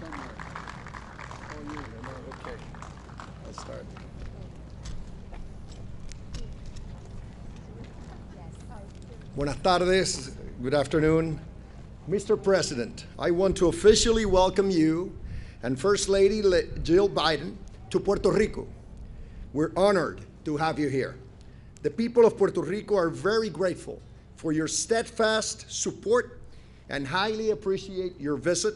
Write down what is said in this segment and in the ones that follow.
somewhere. Oh, you, no, okay. Let's start. Buenas tardes, good afternoon. Mr. President, I want to officially welcome you and First Lady Jill Biden to Puerto Rico. We're honored to have you here. The people of Puerto Rico are very grateful for your steadfast support and highly appreciate your visit,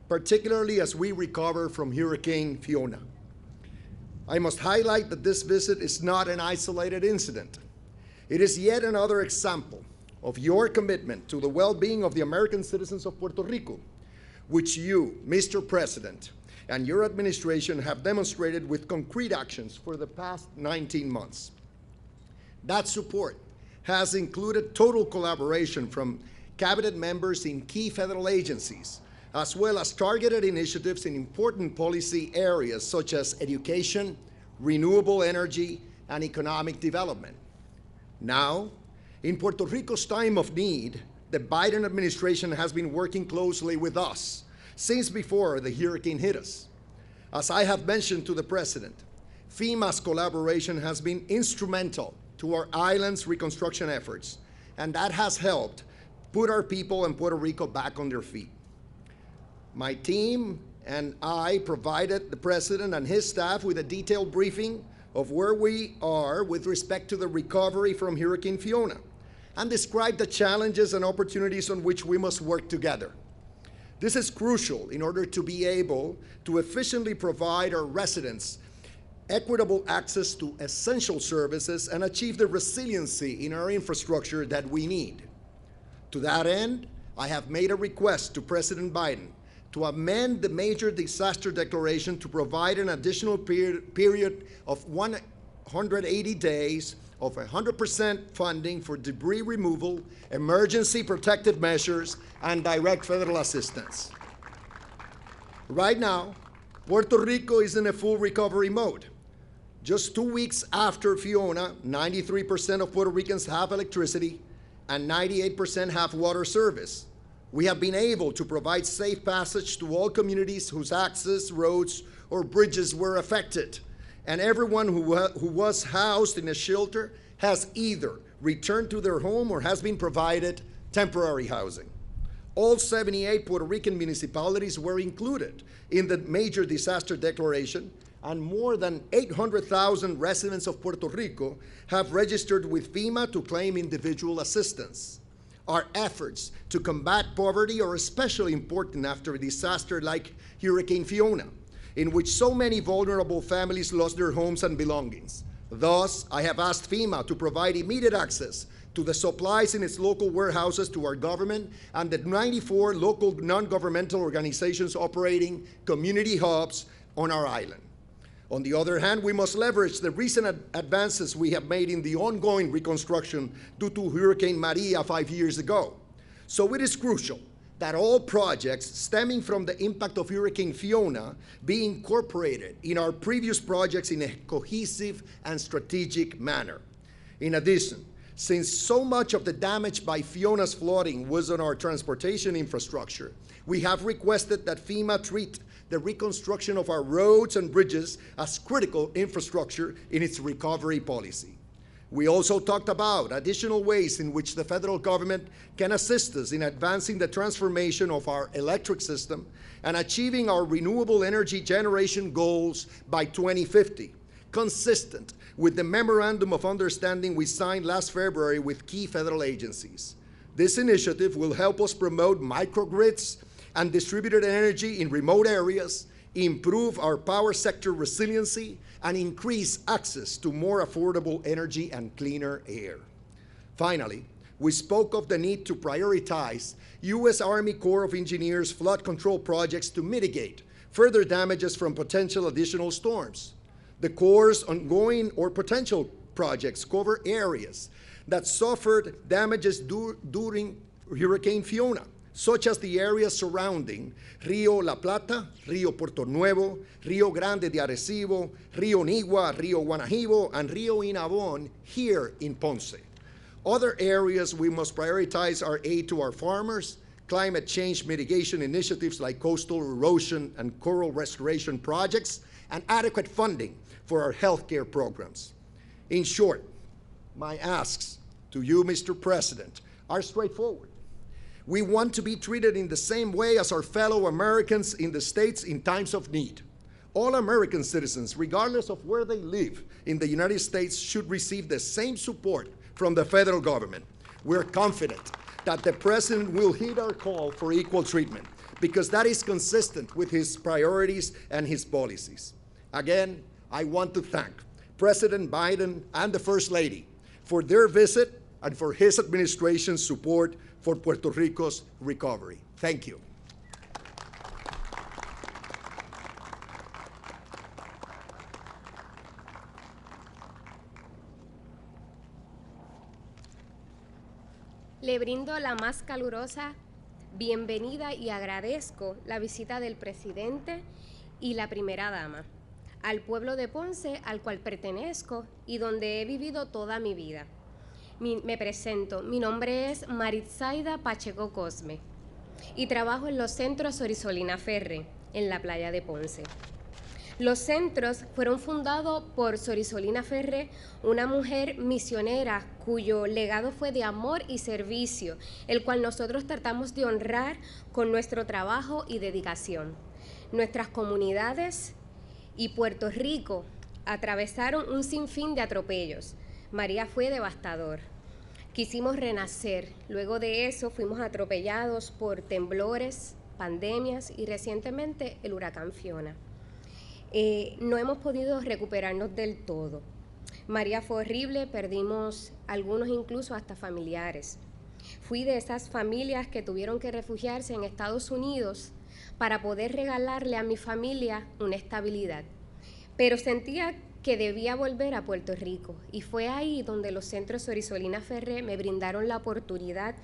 particularly as we recover from Hurricane Fiona. I must highlight that this visit is not an isolated incident. It is yet another example of your commitment to the well-being of the American citizens of Puerto Rico, which you, Mr. President, and your administration have demonstrated with concrete actions for the past 19 months. That support has included total collaboration from cabinet members in key federal agencies, as well as targeted initiatives in important policy areas such as education, renewable energy, and economic development. Now, in Puerto Rico's time of need, the Biden administration has been working closely with us since before the hurricane hit us. As I have mentioned to the President, FEMA's collaboration has been instrumental to our island's reconstruction efforts, and that has helped put our people in Puerto Rico back on their feet. My team and I provided the President and his staff with a detailed briefing of where we are with respect to the recovery from Hurricane Fiona, and described the challenges and opportunities on which we must work together. This is crucial in order to be able to efficiently provide our residents equitable access to essential services and achieve the resiliency in our infrastructure that we need. To that end, I have made a request to President Biden to amend the major disaster declaration to provide an additional period of 180 days of 100% funding for debris removal, emergency protective measures, and direct federal assistance. Right now, Puerto Rico is in a full recovery mode. Just 2 weeks after Fiona, 93% of Puerto Ricans have electricity and 98% have water service. We have been able to provide safe passage to all communities whose access roads or bridges were affected, and everyone who was housed in a shelter has either returned to their home or has been provided temporary housing. All 78 Puerto Rican municipalities were included in the major disaster declaration, and more than 800,000 residents of Puerto Rico have registered with FEMA to claim individual assistance. Our efforts to combat poverty are especially important after a disaster like Hurricane Fiona, in which so many vulnerable families lost their homes and belongings. Thus, I have asked FEMA to provide immediate access to the supplies in its local warehouses to our government and the 94 local non-governmental organizations operating community hubs on our island. On the other hand, we must leverage the recent advances we have made in the ongoing reconstruction due to Hurricane Maria 5 years ago. So it is crucial that all projects stemming from the impact of Hurricane Fiona be incorporated in our previous projects in a cohesive and strategic manner. In addition, since so much of the damage by Fiona's flooding was on our transportation infrastructure, we have requested that FEMA treat the reconstruction of our roads and bridges as critical infrastructure in its recovery policy. We also talked about additional ways in which the federal government can assist us in advancing the transformation of our electric system and achieving our renewable energy generation goals by 2050, consistent with the Memorandum of Understanding we signed last February with key federal agencies. This initiative will help us promote microgrids and distributed energy in remote areas, improve our power sector resiliency, and increase access to more affordable energy and cleaner air. Finally, we spoke of the need to prioritize U.S. Army Corps of Engineers flood control projects to mitigate further damages from potential additional storms. The Corps' ongoing or potential projects cover areas that suffered damages during Hurricane Fiona, such as the areas surrounding Rio La Plata, Rio Puerto Nuevo, Rio Grande de Arecibo, Rio Nigua, Rio Guanajibo, and Rio Inabon here in Ponce. Other areas we must prioritize are aid to our farmers, climate change mitigation initiatives like coastal erosion and coral restoration projects, and adequate funding for our healthcare programs. In short, my asks to you, Mr. President, are straightforward. We want to be treated in the same way as our fellow Americans in the States in times of need. All American citizens, regardless of where they live in the United States, should receive the same support from the federal government. We're confident that the President will heed our call for equal treatment because that is consistent with his priorities and his policies. Again, I want to thank President Biden and the First Lady for their visit and for his administration's support for Puerto Rico's recovery. Thank you. Le brindo la más calurosa bienvenida y agradezco la visita del presidente y la primera dama al pueblo de Ponce, al cual pertenezco y donde he vivido toda mi vida. Me presento, mi nombre es Maritzaida Pacheco Cosme y trabajo en los centros Sorisolina Ferre, en la playa de Ponce. Los centros fueron fundados por Sorisolina Ferre, una mujer misionera cuyo legado fue de amor y servicio, el cual nosotros tratamos de honrar con nuestro trabajo y dedicación. Nuestras comunidades y Puerto Rico atravesaron un sinfín de atropellos. María fue devastador. Quisimos renacer. Luego de eso fuimos atropellados por temblores, pandemias y recientemente el huracán Fiona. No hemos podido recuperarnos del todo. María fue horrible, perdimos algunos incluso hasta familiares. Fui de esas familias que tuvieron que refugiarse en Estados Unidos para poder regalarle a mi familia una estabilidad. Pero sentía que debía volver a Puerto Rico y fue ahí donde los centros Sorisolina Ferre me brindaron la oportunidad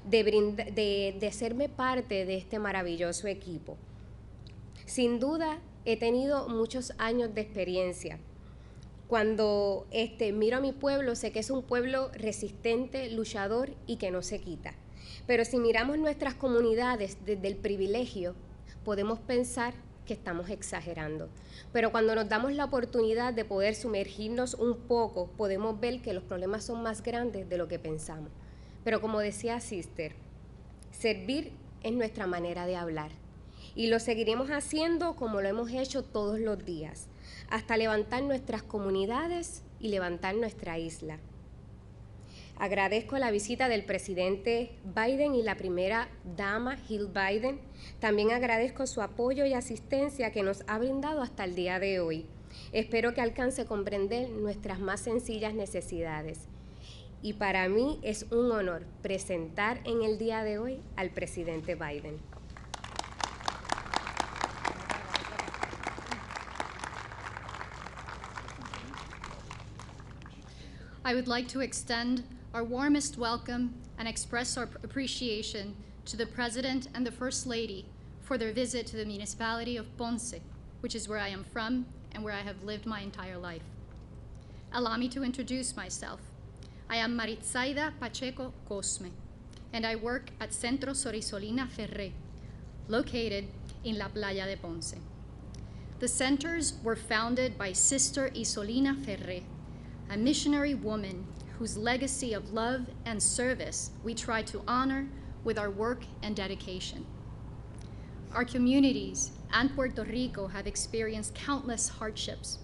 de serme parte de este maravilloso equipo. Sin duda, he tenido muchos años de experiencia. Cuando miro a mi pueblo, sé que es un pueblo resistente, luchador y que no se quita. Pero si miramos nuestras comunidades desde el privilegio, podemos pensar que estamos exagerando. Pero cuando nos damos la oportunidad de poder sumergirnos un poco, podemos ver que los problemas son más grandes de lo que pensamos. Pero como decía Sister, servir es nuestra manera de hablar. Y lo seguiremos haciendo como lo hemos hecho todos los días, hasta levantar nuestras comunidades y levantar nuestra isla. Agradezco la visita del presidente Biden y la primera dama, Jill Biden. También agradezco su apoyo y asistencia que nos ha brindado hasta el día de hoy. Espero que alcance a comprender nuestras más sencillas necesidades. Y para mí es un honor presentar en el día de hoy al presidente Biden. I would like to extend our warmest welcome and express our appreciation to the President and the First Lady for their visit to the municipality of Ponce, which is where I am from and where I have lived my entire life. Allow me to introduce myself. I am Maritzaida Pacheco Cosme, and I work at Centro Sorisolina Ferre, located in La Playa de Ponce. The centers were founded by Sister Isolina Ferre, a missionary woman whose legacy of love and service we try to honor with our work and dedication. Our communities and Puerto Rico have experienced countless hardships.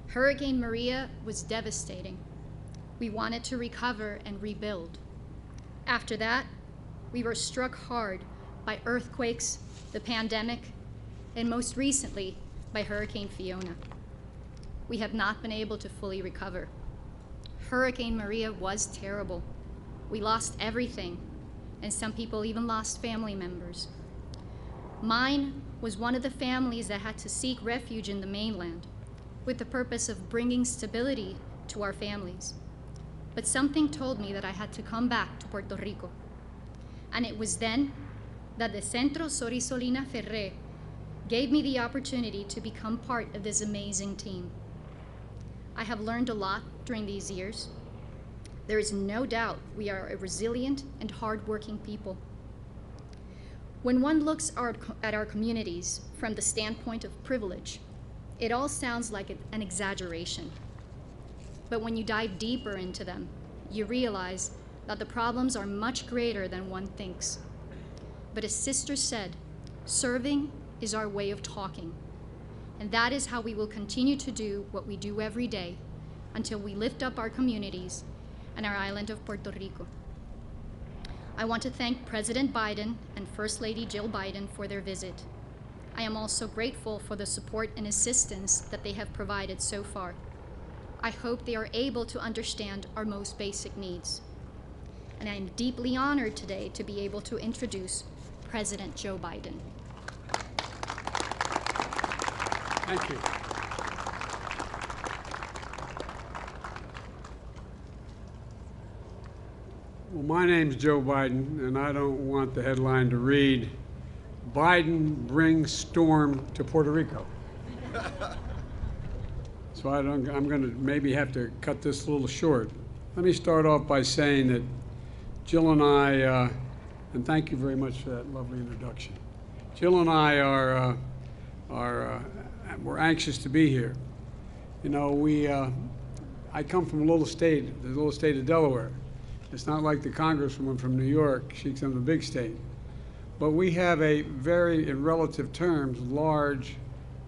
Hurricane Maria was devastating. We wanted to recover and rebuild. After that, we were struck hard by earthquakes, the pandemic, and most recently by Hurricane Fiona. We have not been able to fully recover. Hurricane Maria was terrible. We lost everything, and some people even lost family members. Mine was one of the families that had to seek refuge in the mainland with the purpose of bringing stability to our families. But something told me that I had to come back to Puerto Rico. And it was then that the Centro Sorisolina Ferre gave me the opportunity to become part of this amazing team. I have learned a lot during these years. There is no doubt we are a resilient and hardworking people. When one looks at our communities from the standpoint of privilege, it all sounds like an exaggeration. But when you dive deeper into them, you realize that the problems are much greater than one thinks. But as Sister said, serving is our way of talking. And that is how we will continue to do what we do every day until we lift up our communities and our island of Puerto Rico. I want to thank President Biden and First Lady Jill Biden for their visit. I am also grateful for the support and assistance that they have provided so far. I hope they are able to understand our most basic needs. And I am deeply honored today to be able to introduce President Joe Biden. Thank you. Well, my name's Joe Biden, and I don't want the headline to read, Biden brings storm to Puerto Rico. So I'm going to maybe have to cut this a little short. Let me start off by saying that Jill and I, and thank you very much for that lovely introduction. Jill and I we're anxious to be here. You know, I come from the little state of Delaware. It's not like the Congresswoman from New York. She's from the big state. But we have a very, in relative terms, large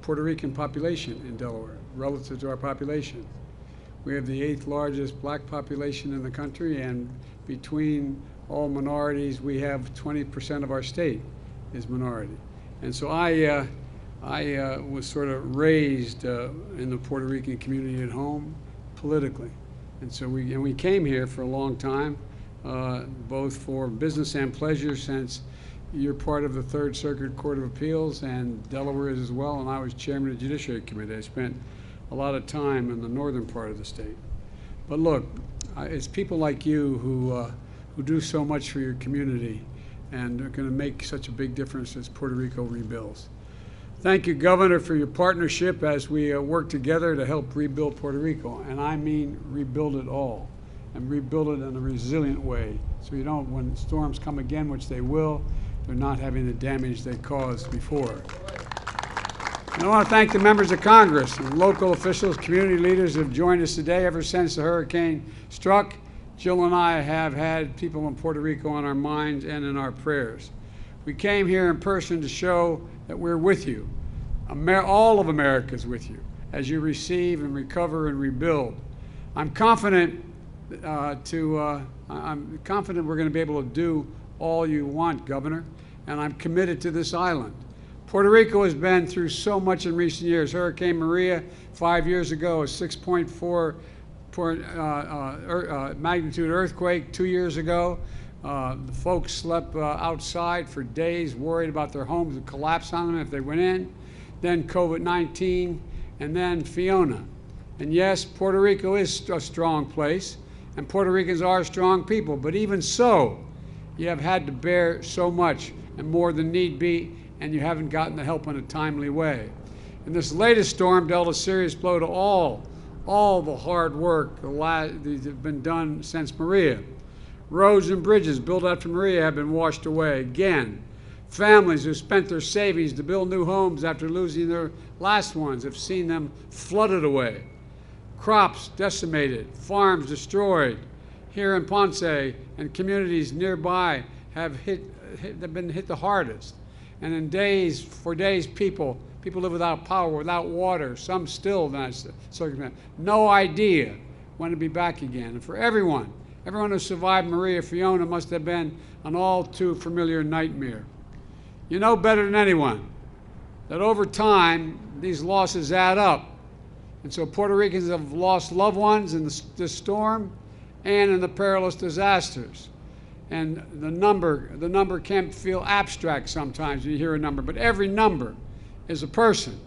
Puerto Rican population in Delaware, relative to our population. We have the 8th largest black population in the country, and between all minorities, we have 20% of our state is minority. And so I was sort of raised in the Puerto Rican community at home politically. And so we came here for a long time, both for business and pleasure, since you're part of the Third Circuit Court of Appeals and Delaware is as well, and I was chairman of the Judiciary Committee. I spent a lot of time in the northern part of the state. But look, it's people like you who do so much for your community and are going to make such a big difference as Puerto Rico rebuilds. Thank you, Governor, for your partnership as we work together to help rebuild Puerto Rico. And I mean rebuild it all, and rebuild it in a resilient way. So you don't, when storms come again, which they will, they're not having the damage they caused before. And I want to thank the members of Congress and local officials, community leaders who have joined us today. Ever since the hurricane struck, Jill and I have had people in Puerto Rico on our minds and in our prayers. We came here in person to show that we're with you. All of America is with you as you receive and recover and rebuild. I'm confident we're going to be able to do all you want, Governor, and I'm committed to this island. Puerto Rico has been through so much in recent years. Hurricane Maria 5 years ago, a 6.4 magnitude earthquake 2 years ago. The folks slept outside for days, worried about their homes would collapse on them if they went in. Then COVID-19, and then Fiona. And yes, Puerto Rico is a strong place, and Puerto Ricans are strong people, but even so, you have had to bear so much and more than need be, and you haven't gotten the help in a timely way. And this latest storm dealt a serious blow to all the hard work that have been done since Maria. Roads and bridges built after Maria have been washed away again. Families who spent their savings to build new homes after losing their last ones have seen them flooded away. Crops decimated, farms destroyed. Here in Ponce and communities nearby have been hit the hardest. And in days, people live without power, without water, some still in that circumstance. No idea when to be back again. And for everyone who survived Maria Fiona must have been an all too familiar nightmare. You know better than anyone that over time, these losses add up. And so Puerto Ricans have lost loved ones in this storm and in the perilous disasters. And the number can feel abstract sometimes when you hear a number, but every number is a person,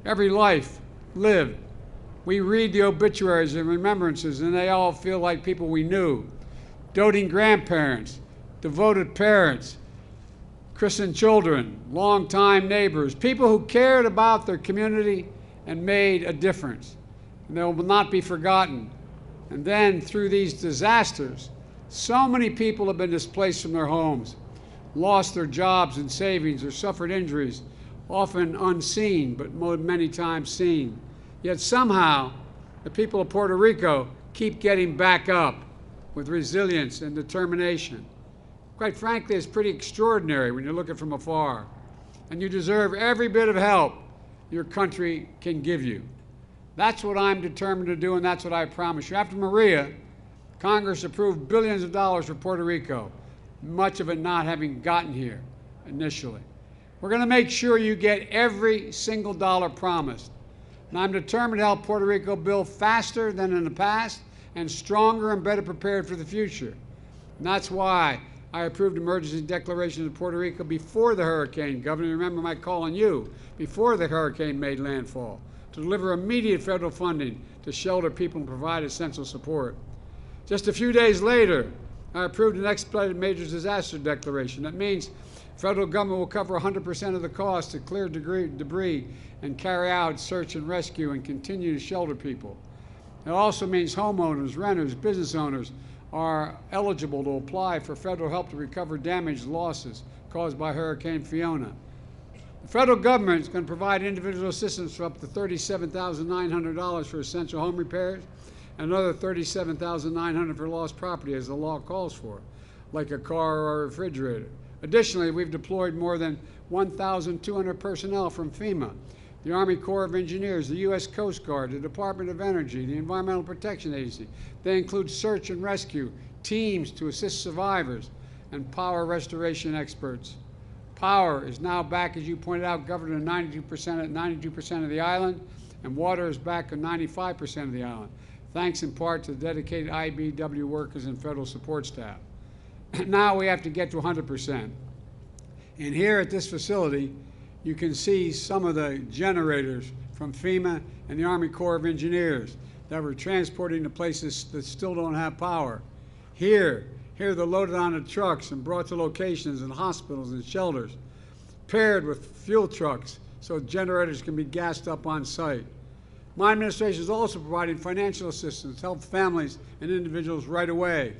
every life lived. We read the obituaries and remembrances, and they all feel like people we knew. Doting grandparents, devoted parents, christened children, longtime neighbors, people who cared about their community and made a difference. And they will not be forgotten. And then through these disasters, so many people have been displaced from their homes. lost their jobs and savings or suffered injuries, often unseen, but many times seen. Yet somehow, the people of Puerto Rico keep getting back up with resilience and determination. Quite frankly, it's pretty extraordinary when you look at it from afar. And you deserve every bit of help your country can give you. That's what I'm determined to do, and that's what I promise you. After Maria, Congress approved billions of dollars for Puerto Rico, much of it not having gotten here initially. We're going to make sure you get every single dollar promised. And I'm determined to help Puerto Rico build faster than in the past and stronger and better prepared for the future. And that's why I approved emergency declarations of Puerto Rico before the hurricane. Governor, remember my call on you before the hurricane made landfall to deliver immediate federal funding to shelter people and provide essential support. Just a few days later, I approved an expedited major disaster declaration. That means federal government will cover 100% of the cost to clear debris and carry out search and rescue and continue to shelter people. It also means homeowners, renters, business owners are eligible to apply for federal help to recover damaged losses caused by Hurricane Fiona. The federal government is going to provide individual assistance for up to $37,900 for essential home repairs and another $37,900 for lost property as the law calls for, like a car or a refrigerator. Additionally, we've deployed more than 1,200 personnel from FEMA, the Army Corps of Engineers, the U.S. Coast Guard, the Department of Energy, the Environmental Protection Agency. They include search and rescue, teams to assist survivors, and power restoration experts. Power is now back, as you pointed out, governed at 92% of the island, and water is back at 95% of the island, thanks in part to the dedicated IBEW workers and federal support staff. Now we have to get to 100%. And here at this facility, you can see some of the generators from FEMA and the Army Corps of Engineers that were transporting to places that still don't have power. Here they're loaded onto trucks and brought to locations in hospitals and shelters, paired with fuel trucks so generators can be gassed up on site. My administration is also providing financial assistance to help families and individuals right away.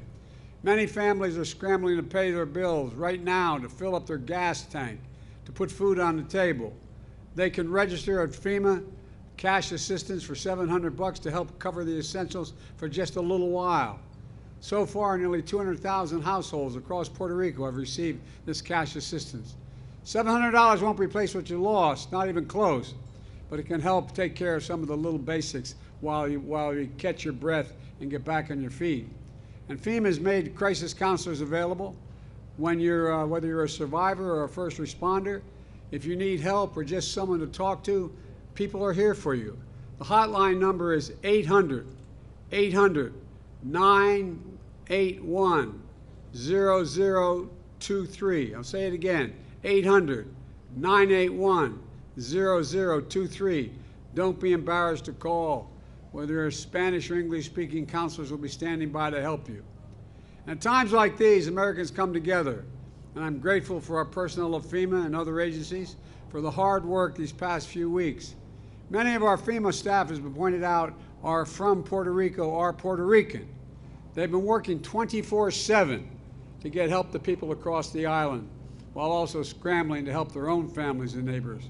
Many families are scrambling to pay their bills right now to fill up their gas tank, to put food on the table. They can register at FEMA cash assistance for $700 to help cover the essentials for just a little while. So far, nearly 200,000 households across Puerto Rico have received this cash assistance. $700 won't replace what you lost, not even close, but it can help take care of some of the little basics while you catch your breath and get back on your feet. And FEMA has made crisis counselors available when you're, whether you're a survivor or a first responder. If you need help or just someone to talk to, people are here for you. The hotline number is 800-981-0023. I'll say it again, 800-981-0023. Don't be embarrassed to call. Whether you're Spanish or English-speaking, counselors will be standing by to help you. And at times like these, Americans come together, and I'm grateful for our personnel of FEMA and other agencies for the hard work these past few weeks. Many of our FEMA staff, as been pointed out, are from Puerto Rico, are Puerto Rican. They've been working 24/7 to get help to people across the island, while also scrambling to help their own families and neighbors.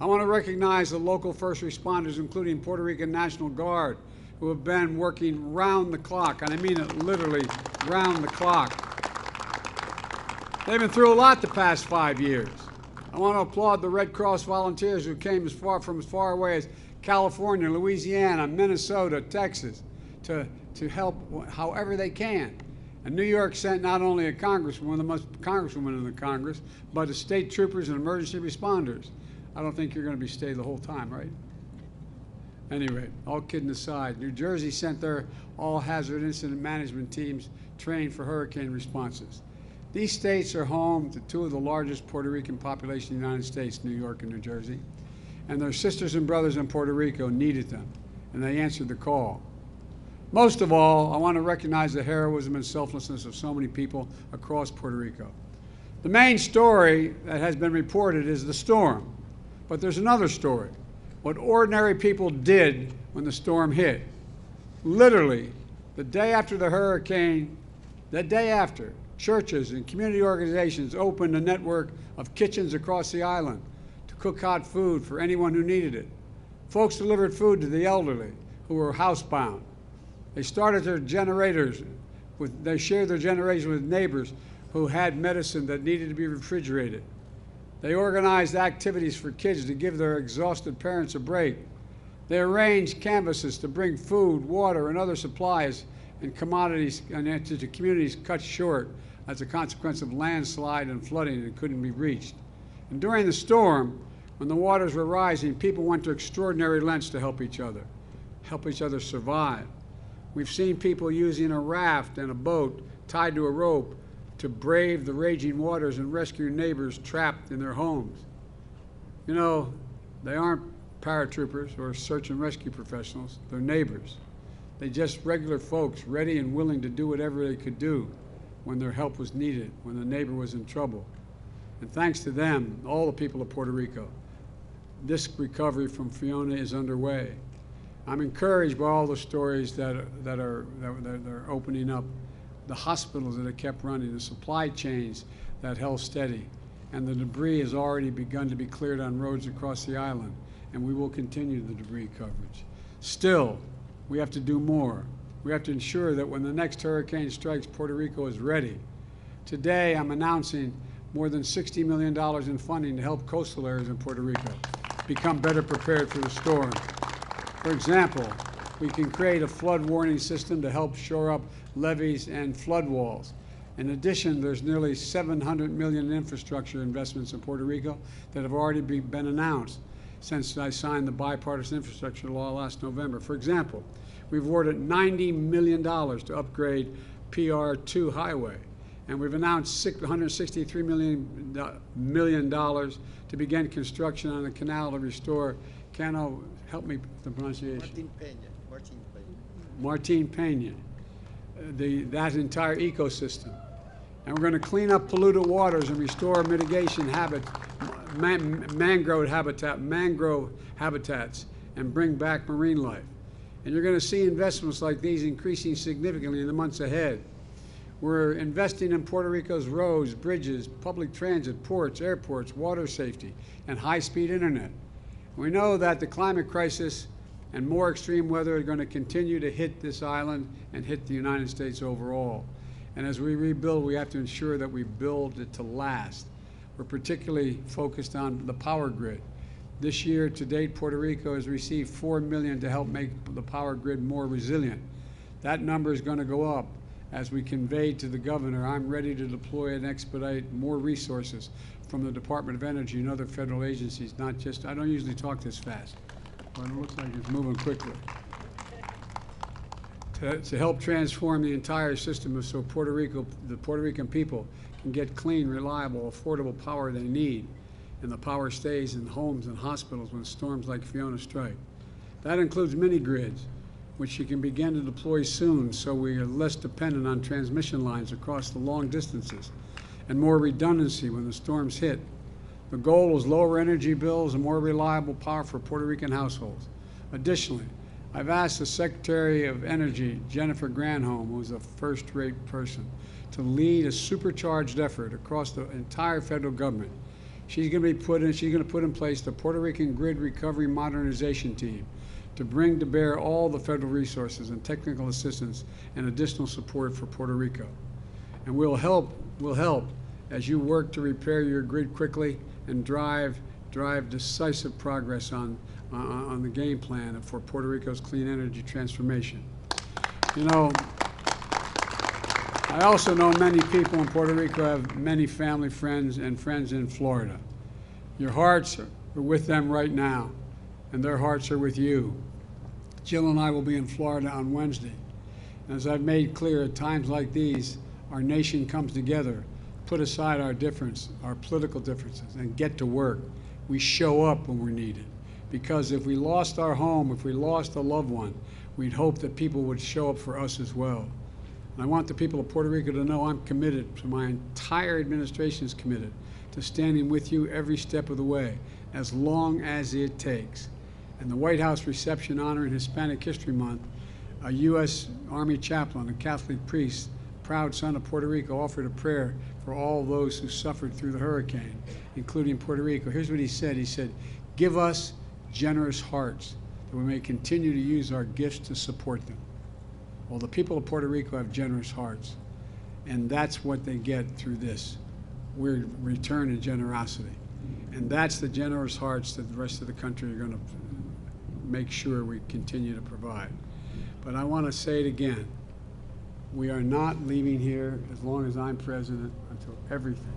I want to recognize the local first responders, including Puerto Rican National Guard, who have been working round the clock, and I mean it literally round the clock. They've been through a lot the past 5 years. I want to applaud the Red Cross volunteers who came from as far away as California, Louisiana, Minnesota, Texas, to help however they can. And New York sent not only a congresswoman, the most congresswoman in the Congress, but the state troopers and emergency responders. I don't think you're going to stay the whole time, right? Anyway, all kidding aside, New Jersey sent their all-hazard incident management teams trained for hurricane responses. These states are home to two of the largest Puerto Rican populations in the United States, New York and New Jersey, and their sisters and brothers in Puerto Rico needed them, and they answered the call. Most of all, I want to recognize the heroism and selflessness of so many people across Puerto Rico. The main story that has been reported is the storm, but there's another story, what ordinary people did when the storm hit. Literally, the day after the hurricane, the day after, Churches and community organizations opened a network of kitchens across the island to cook hot food for anyone who needed it. Folks delivered food to the elderly who were housebound. They started their generators. They shared their generation with neighbors who had medicine that needed to be refrigerated. They organized activities for kids to give their exhausted parents a break. They arranged canvases to bring food, water, and other supplies and commodities to communities cut short as a consequence of landslide and flooding that couldn't be reached. And during the storm, when the waters were rising, people went to extraordinary lengths to help each other survive. We've seen people using a raft and a boat tied to a rope to brave the raging waters and rescue neighbors trapped in their homes. You know, they aren't paratroopers or search and rescue professionals, they're neighbors. They're just regular folks ready and willing to do whatever they could do when their help was needed, when the neighbor was in trouble. And thanks to them, all the people of Puerto Rico, this recovery from Fiona is underway. I'm encouraged by all the stories that are opening up, the hospitals that have kept running, the supply chains that held steady, and the debris has already begun to be cleared on roads across the island, and we will continue the debris coverage. Still, we have to do more. We have to ensure that when the next hurricane strikes, Puerto Rico is ready. Today, I'm announcing more than $60 million in funding to help coastal areas in Puerto Rico become better prepared for the storm. For example, we can create a flood warning system to help shore up levees and flood walls. In addition, there's nearly $700 million in infrastructure investments in Puerto Rico that have already been announced since I signed the bipartisan infrastructure law last November. For example, we've awarded $90 million to upgrade PR2 highway, and we've announced $163 million to begin construction on the canal to restore Cano, help me with the pronunciation. Martin Peña, that entire ecosystem. And we're going to clean up polluted waters and restore mitigation mangrove habitats and bring back marine life. And you're going to see investments like these increasing significantly in the months ahead. We're investing in Puerto Rico's roads, bridges, public transit, ports, airports, water safety, and high-speed internet. We know that the climate crisis and more extreme weather are going to continue to hit this island and hit the United States overall. And as we rebuild, we have to ensure that we build it to last. We're particularly focused on the power grid. This year, to date, Puerto Rico has received $4 million to help make the power grid more resilient. That number is going to go up. As we conveyed to the governor, I'm ready to deploy and expedite more resources from the Department of Energy and other federal agencies, not just, I don't usually talk this fast, but it looks like it's moving quickly. To help transform the entire system so the Puerto Rican people can get clean, reliable, affordable power they need, and the power stays in homes and hospitals when storms like Fiona strike. That includes mini grids, which you can begin to deploy soon so we are less dependent on transmission lines across the long distances, and more redundancy when the storms hit. The goal is lower energy bills and more reliable power for Puerto Rican households. Additionally, I've asked the Secretary of Energy, Jennifer Granholm, who's a first-rate person, to lead a supercharged effort across the entire federal government. She's going to put in place the Puerto Rican Grid Recovery Modernization Team to bring to bear all the federal resources and technical assistance and additional support for Puerto Rico. And we'll help as you work to repair your grid quickly and drive decisive progress on the game plan for Puerto Rico's clean energy transformation. You know, I also know many people in Puerto Rico have many family friends and friends in Florida. Your hearts are with them right now, and their hearts are with you. Jill and I will be in Florida on Wednesday. And as I've made clear, at times like these, our nation comes together, put aside our political differences, and get to work. We show up when we're needed. Because if we lost our home, if we lost a loved one, we'd hope that people would show up for us as well. And I want the people of Puerto Rico to know I'm committed, my entire administration is committed to standing with you every step of the way, as long as it takes. And the White House reception honoring Hispanic History Month, a U.S. Army chaplain, a Catholic priest, proud son of Puerto Rico, offered a prayer for all those who suffered through the hurricane, including Puerto Rico. Here's what he said. He said, "Give us generous hearts that we may continue to use our gifts to support them." Well, the people of Puerto Rico have generous hearts, and that's what they get through this. We're returning generosity. And that's the generous hearts that the rest of the country are going to make sure we continue to provide. But I want to say it again. We are not leaving here as long as I'm president until everything,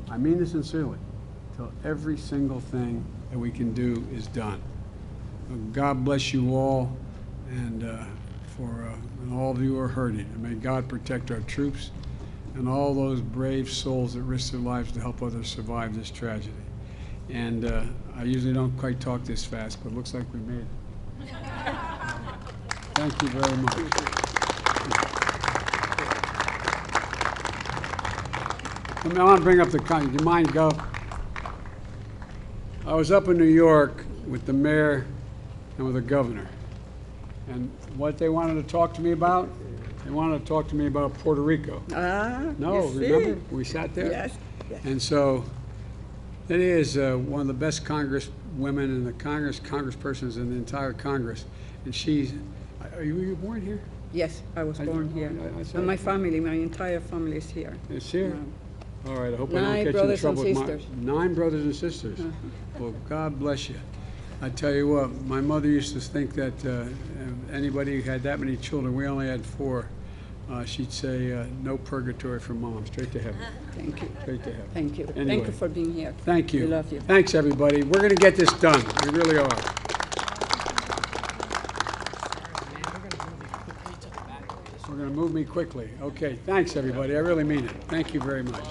I mean this sincerely, until every single thing that we can do is done. God bless you all, and and all of you who are hurting. And may God protect our troops and all those brave souls that risk their lives to help others survive this tragedy. And I usually don't quite talk this fast, but it looks like we made it. Thank you very much. I want to bring up the, do you mind go? I was up in New York with the mayor and with the governor. And what they wanted to talk to me about, they wanted to talk to me about Puerto Rico. No, remember? We sat there? Yes. Yes. And so it is one of the best congresswomen and the congresspersons in the entire Congress. And she's, were you born here? Yes, I was born here. And my family, my entire family is here. It's here? All right, I hope I don't 9 get you in brothers trouble and with my... sisters. 9 brothers and sisters. Well, God bless you. I tell you what, my mother used to think that anybody who had that many children, we only had 4, she'd say, no purgatory for mom, straight to heaven. Thank you. Straight to heaven. Thank you. Anyway, Thank you for being here. Thank you. We love you. Thanks, everybody. We're going to get this done. We really are. We're going to move me quickly. Okay, thanks, everybody. I really mean it. Thank you very much.